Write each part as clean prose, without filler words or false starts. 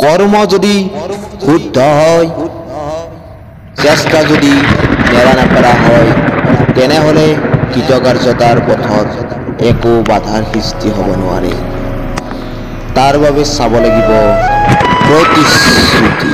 কৰ্ম যদি শুদ্ধ হয়, চেষ্টা যদি নেৰা নেপেৰা হয়, তেনেহলে কৃতকাৰ্যতাৰ পথত একো বাধাৰ সৃষ্টি হ'ব নোৱাৰে। তাৰ বাবে চাব লাগিব প্ৰতিশ্ৰুতি।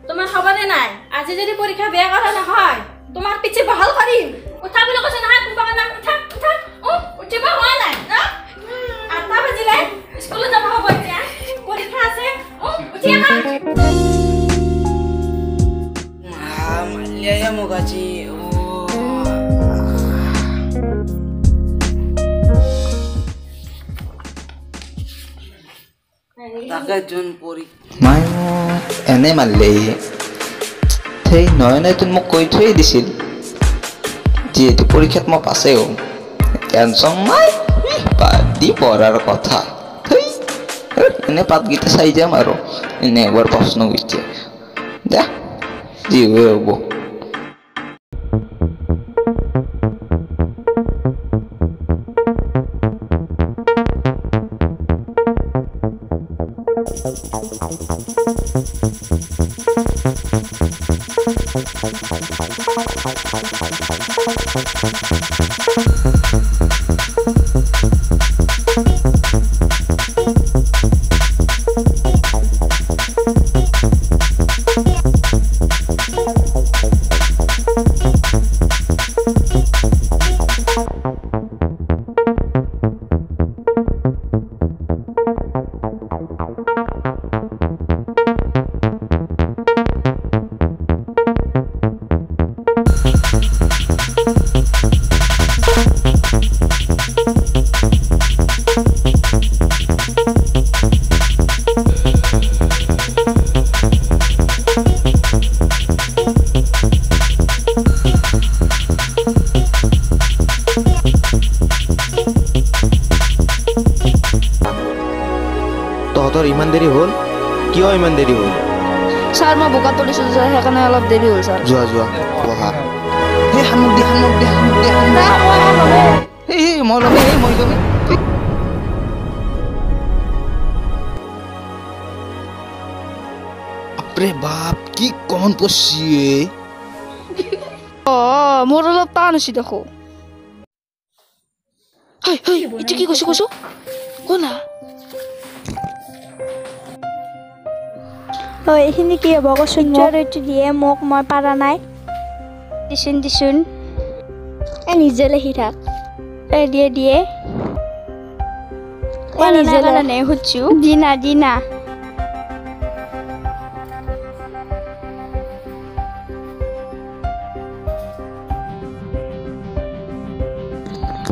তোমার খবরে নাই আজি যদি পরীক্ষা বেয়া কথা না হয় তোমার পিছে বহাল করিম উঠা বলে কছ না কুম্বা না উঠা উঠা উঠিবা হয় নাই না 8টা বাজিলে স্কুলে যাব হ'ব এতিয়া পরীক্ষা আছে উঠি আহা মালিয়া মগাজি তাকে জন পরি মাই এনে মাৰিলে সেই নয়নেতো মোক কৈ থৈ দিছিল যিহেতু পৰীক্ষাত মই পাছেই হ'ম, টেনশ্যন নাই, বাদ দি পঢ়াৰ কথা। এনে পাতকেইটা চাই যাম আৰু এনে এবাৰ প্ৰশ্ন কৰিছে দে যি হৈ হ'ব। তহঁতৰ ইমান দেৰি হ'ল? কিয় ইমান দেৰি হ'ল? স্যাৰ মই বোকা তুলিছো যে সেইকাৰণে অলপ দেৰি হ'ল স্যাৰ। যোৱা যোৱা বহা। এই হামুক দে হামুক দে হামুক দে হামুক দে। এই মই লগে এই মই লগে। বাপৰে বাপ কি কমন পছিয়ে। মোৰ অলপ টান হৈছে দেখো। হাই হাই ইটো কি কৈছো কোনা এইখিনি কি হ'ব কচোন আৰু এইটো দিয়ে মোক মই পাৰা নাই দিচোন নিজে লিখি থাক দিয়ে নিজে কাৰণে সুধছো দিনা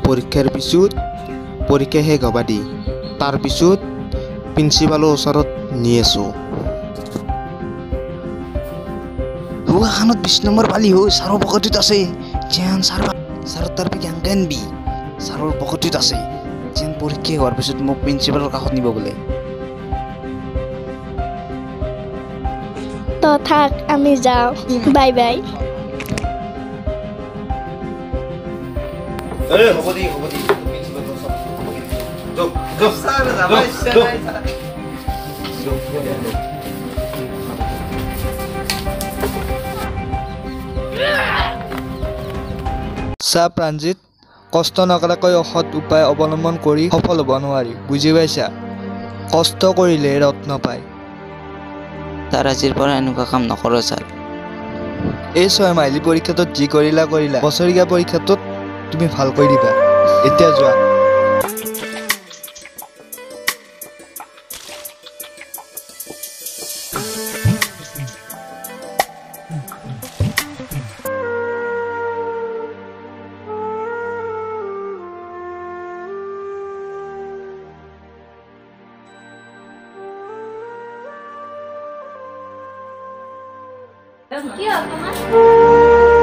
পৰীক্ষাৰ পিছত পৰীক্ষা শেষ হ'বা দি তাৰ পিছত প্ৰিন্সিপালৰ ওচৰত নি আছো। খানত 20 নম্বৰ পালি হৈ ছাৰৰ পকেটত আছে যেন ছাৰ তাৰ জ্ঞান বি ছাৰৰ পকেটত আছে যেন পৰীক্ষা হোৱাৰ পিছত মোক প্ৰিন্সিপালৰ কাষত নিব বোলে। তো থাক আমি যাওঁ বাই বাই। হ'ব দি চা প্ৰাঞ্জিত কষ্ট নকৰাকৈ অসৎ উপায় অৱলম্বন কৰি সফল হ'ব নোৱাৰি, বুজি পাইছা? কষ্ট কৰিলে ৰত্ন পায়। তাৰ আজিৰ পৰা এনেকুৱা কাম নকৰো ছাৰ। এই 6 মাহিলী পৰীক্ষাটোত যি কৰিলা বছৰীয়া পৰীক্ষাটোত তুমি ভালকৈ দিবা এতিয়া যোৱা কি হ'ল তোমাৰ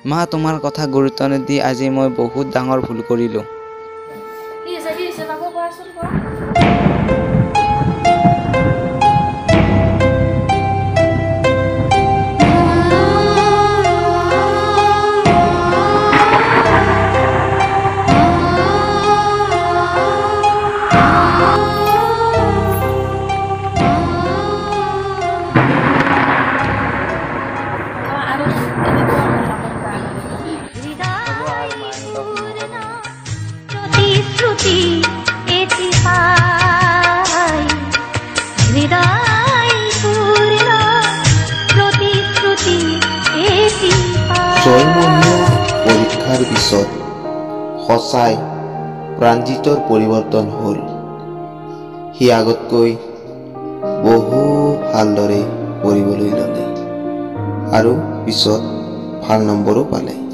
মা তোমাৰ কথা গুৰুত্ব নিদি আজি মই বহুত ডাঙৰ ভুল কৰিলোঁ কি হৈছে বাবু কোৱাচোন কোৱা ছয়মহীয়া পৰীক্ষাৰ পিছত সঁচাই প্ৰাণজিতৰ পৰিৱৰ্তন হ'ল সি আগতকৈ বহু ভালদৰে পঢ়িবলৈ ল'লে আৰু পিছত ভাল নম্বৰো পালে